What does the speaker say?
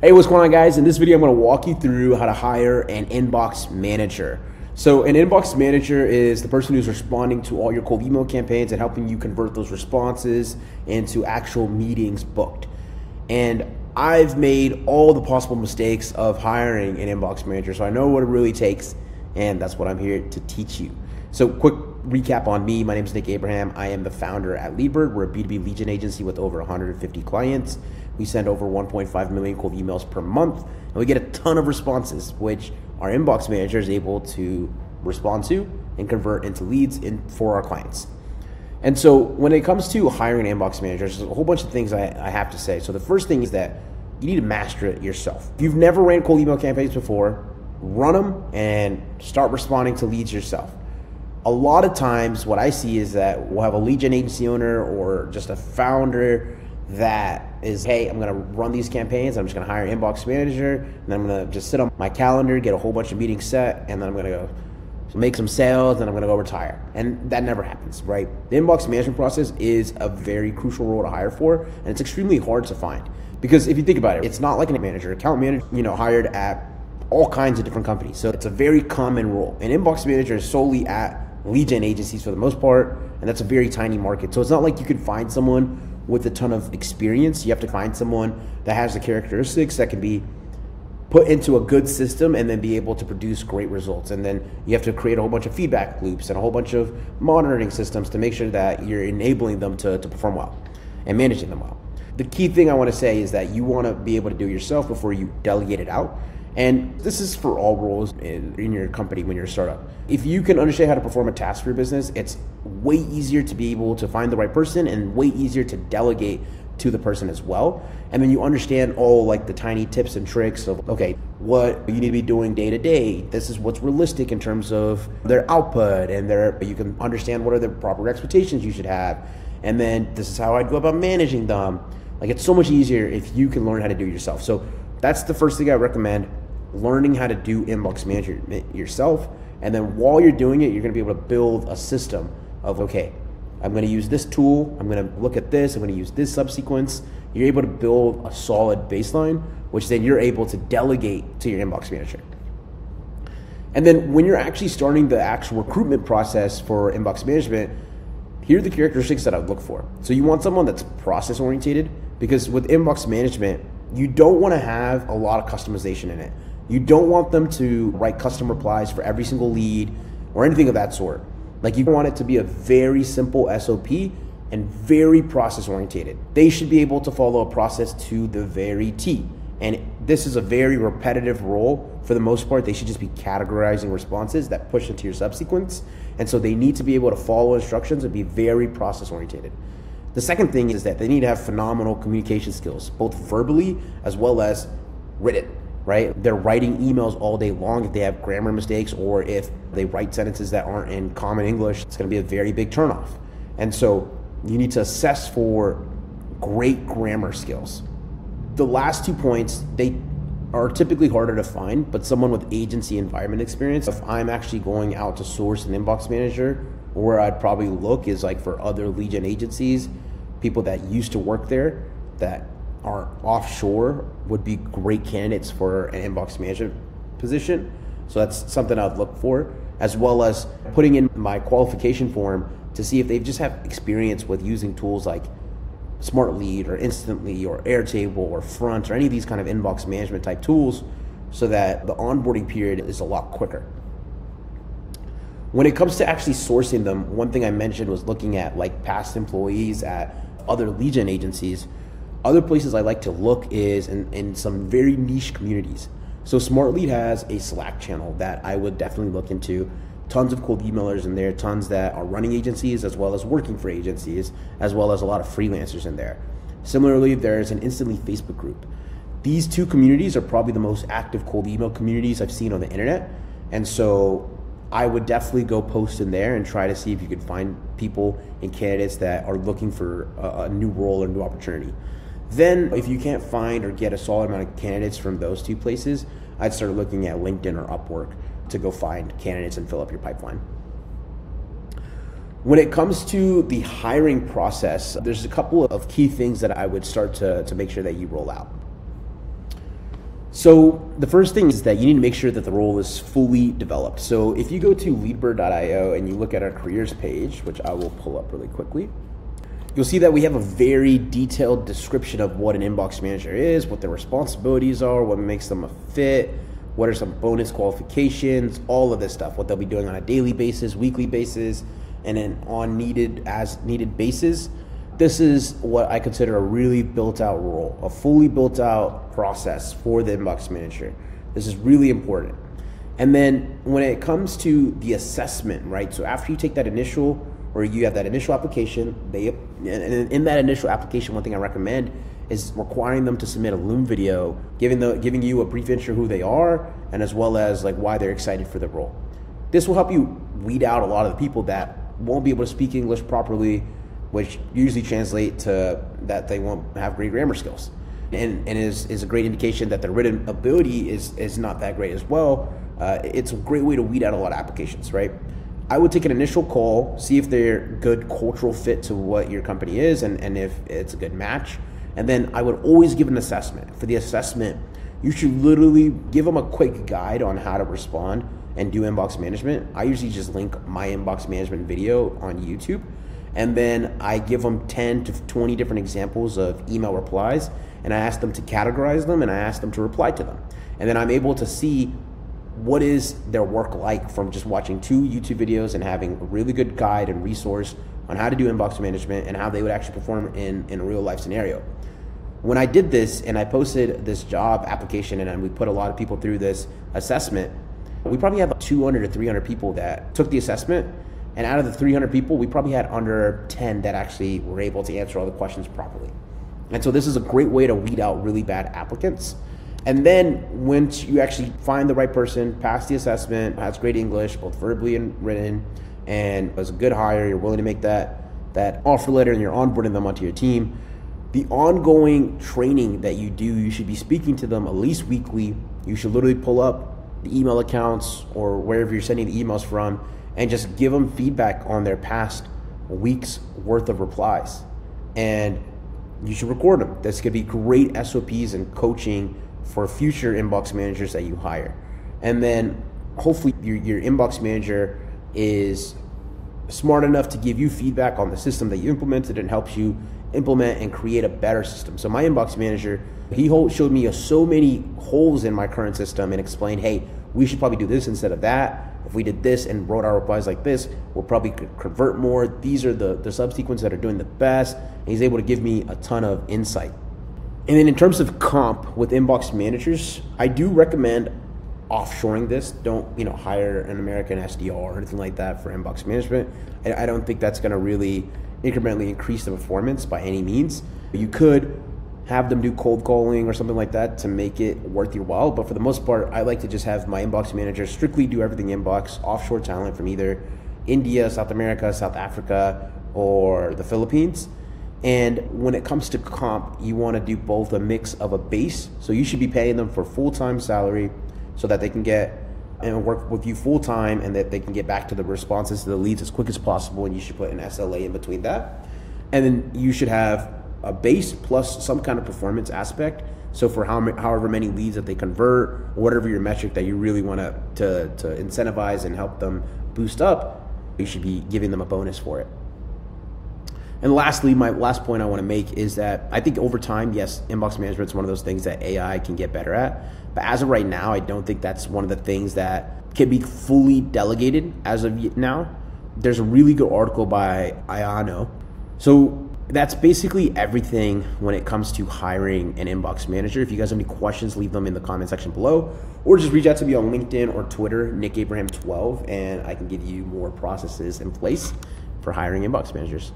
Hey, what's going on, guys? In this video, I'm going to walk you through how to hire an inbox manager. So an inbox manager is the person who's responding to all your cold email campaigns and helping you convert those responses into actual meetings booked. And I've made all the possible mistakes of hiring an inbox manager, so I know what it really takes, and that's what I'm here to teach you. So quick recap on me. My name is Nick Abraham. I am the founder at Leadbird. We're a B2B lead gen agency with over 150 clients. We send over 1.5 million cold emails per month, and we get a ton of responses, which our inbox manager is able to respond to and convert into leads for our clients. And so when it comes to hiring an inbox manager, there's a whole bunch of things I have to say. So the first thing is that you need to master it yourself. If you've never ran cold email campaigns before, run them and start responding to leads yourself. A lot of times what I see is that we'll have a lead gen agency owner or just a founder that is, hey, I'm going to run these campaigns. I'm just going to hire an inbox manager, and then I'm going to just sit on my calendar, get a whole bunch of meetings set, and then I'm going to go make some sales, and I'm going to go retire. And that never happens, right? The inbox management process is a very crucial role to hire for, and it's extremely hard to find. Because if you think about it, it's not like an manager, account manager, hired at all kinds of different companies. So it's a very common role. An inbox manager is solely at lead gen agencies for the most part, and that's a very tiny market. So it's not like you can find someone with a ton of experience. You have to find someone that has the characteristics that can be put into a good system and then be able to produce great results. And then you have to create a whole bunch of feedback loops and a whole bunch of monitoring systems to make sure that you're enabling them to perform well and managing them well. The key thing I want to say is that you want to be able to do it yourself before you delegate it out. And this is for all roles in your company when you're a startup. If you can understand how to perform a task for your business, it's way easier to be able to find the right person and way easier to delegate to the person as well. And then you understand all like the tiny tips and tricks of, okay, what you need to be doing day to day. This is what's realistic in terms of their output, and you can understand what are the proper expectations you should have. And then this is how I'd go about managing them. Like, it's so much easier if you can learn how to do it yourself. So that's the first thing I recommend, learning how to do inbox management yourself. And then while you're doing it, you're going to be able to build a system of, okay, I'm going to use this tool, I'm going to look at this, I'm going to use this subsequence. You're able to build a solid baseline, which then you're able to delegate to your inbox manager. And then when you're actually starting the actual recruitment process for inbox management, here are the characteristics that I would look for. So you want someone that's process oriented, because with inbox management, you don't want to have a lot of customization in it. You don't want them to write custom replies for every single lead or anything of that sort. Like, you want it to be a very simple SOP and very process oriented. They should be able to follow a process to the very T. And this is a very repetitive role. For the most part, they should just be categorizing responses that push into your subsequence. And so they need to be able to follow instructions and be very process oriented. The second thing is that they need to have phenomenal communication skills, both verbally as well as written. Right? They're writing emails all day long. If they have grammar mistakes or if they write sentences that aren't in common English, it's going to be a very big turnoff. And so you need to assess for great grammar skills. The last 2 points, they are typically harder to find, but someone with agency environment experience. If I'm actually going out to source an inbox manager, where I'd probably look is like for other lead gen agencies, people that used to work there that are offshore would be great candidates for an inbox management position. So that's something I'd look for, as well as putting in my qualification form to see if they just have experience with using tools like Smart Lead or Instantly or Airtable or Front or any of these kind of inbox management type tools, so that the onboarding period is a lot quicker. When it comes to actually sourcing them, one thing I mentioned was looking at like past employees at other lead gen agencies. Other places I like to look is in some very niche communities. So Smart Lead has a Slack channel that I would definitely look into. Tons of cold emailers in there, tons that are running agencies as well as working for agencies, as well as a lot of freelancers in there. Similarly, there's an Instantly Facebook group. These two communities are probably the most active cold email communities I've seen on the internet. And so I would definitely go post in there and try to see if you could find people and candidates that are looking for a new role or new opportunity. Then if you can't find or get a solid amount of candidates from those two places, I'd start looking at LinkedIn or Upwork to go find candidates and fill up your pipeline. When it comes to the hiring process, there's a couple of key things that I would start to make sure that you roll out. So the first thing is that you need to make sure that the role is fully developed. So if you go to leadbird.io and you look at our careers page, which I will pull up really quickly, you'll see that we have a very detailed description of what an inbox manager is, what their responsibilities are, what makes them a fit, what are some bonus qualifications, all of this stuff, what they'll be doing on a daily basis, weekly basis, and then on as needed basis. This is what I consider a really built out role, a fully built out process for the inbox manager. This is really important. And then when it comes to the assessment, right? So after you take that initial, or you have that initial application, and in that initial application, one thing I recommend is requiring them to submit a Loom video, giving you a brief intro who they are, and as well as like why they're excited for the role. This will help you weed out a lot of the people that won't be able to speak English properly, which usually translate to that they won't have great grammar skills, and is a great indication that their written ability is not that great as well. It's a great way to weed out a lot of applications, right? I would take an initial call, see if they're good cultural fit to what your company is, and if it's a good match. And then I would always give an assessment. For the assessment, you should literally give them a quick guide on how to respond and do inbox management. I usually just link my inbox management video on YouTube, and then I give them 10 to 20 different examples of email replies, and I ask them to categorize them, and I ask them to reply to them. And then I'm able to see what is their work like from just watching 2 YouTube videos and having a really good guide and resource on how to do inbox management and how they would actually perform in a real life scenario. When I did this and I posted this job application and we put a lot of people through this assessment, we probably have 200 to 300 people that took the assessment. And out of the 300 people, we probably had under 10 that actually were able to answer all the questions properly. And so this is a great way to weed out really bad applicants. And then once you actually find the right person, pass the assessment, has great English, both verbally and written, and was a good hire, you're willing to make that offer letter and you're onboarding them onto your team, the ongoing training that you do, you should be speaking to them at least weekly. You should literally pull up the email accounts or wherever you're sending the emails from and just give them feedback on their past week's worth of replies. And you should record them. This could be great SOPs and coaching for future inbox managers that you hire. And then hopefully your inbox manager is smart enough to give you feedback on the system that you implemented and helps you implement and create a better system. So my inbox manager, he showed me so many holes in my current system and explained, hey, we should probably do this instead of that. If we did this and wrote our replies like this, we'll probably convert more. These are the subsequences that are doing the best. And he's able to give me a ton of insight. And then in terms of comp with inbox managers, I do recommend offshoring this. Don't hire an American SDR or anything like that for inbox management. I don't think that's going to really incrementally increase the performance by any means. You could have them do cold calling or something like that to make it worth your while. But for the most part, I like to just have my inbox manager strictly do everything inbox, offshore talent from either India, South America, South Africa, or the Philippines. And when it comes to comp, you want to do both a mix of a base. So you should be paying them for full-time salary so that they can get and work with you full-time and that they can get back to the responses to the leads as quick as possible. And you should put an SLA in between that. And then you should have a base plus some kind of performance aspect. So for however many leads that they convert, or whatever your metric that you really want to incentivize and help them boost up, you should be giving them a bonus for it. And lastly, my last point I want to make is that I think over time, yes, inbox management is one of those things that AI can get better at. But as of right now, I don't think that's one of the things that can be fully delegated as of now. There's a really good article by Ayano. So that's basically everything when it comes to hiring an inbox manager. If you guys have any questions, leave them in the comment section below, or just reach out to me on LinkedIn or Twitter, NickAbraham12, and I can give you more processes in place for hiring inbox managers.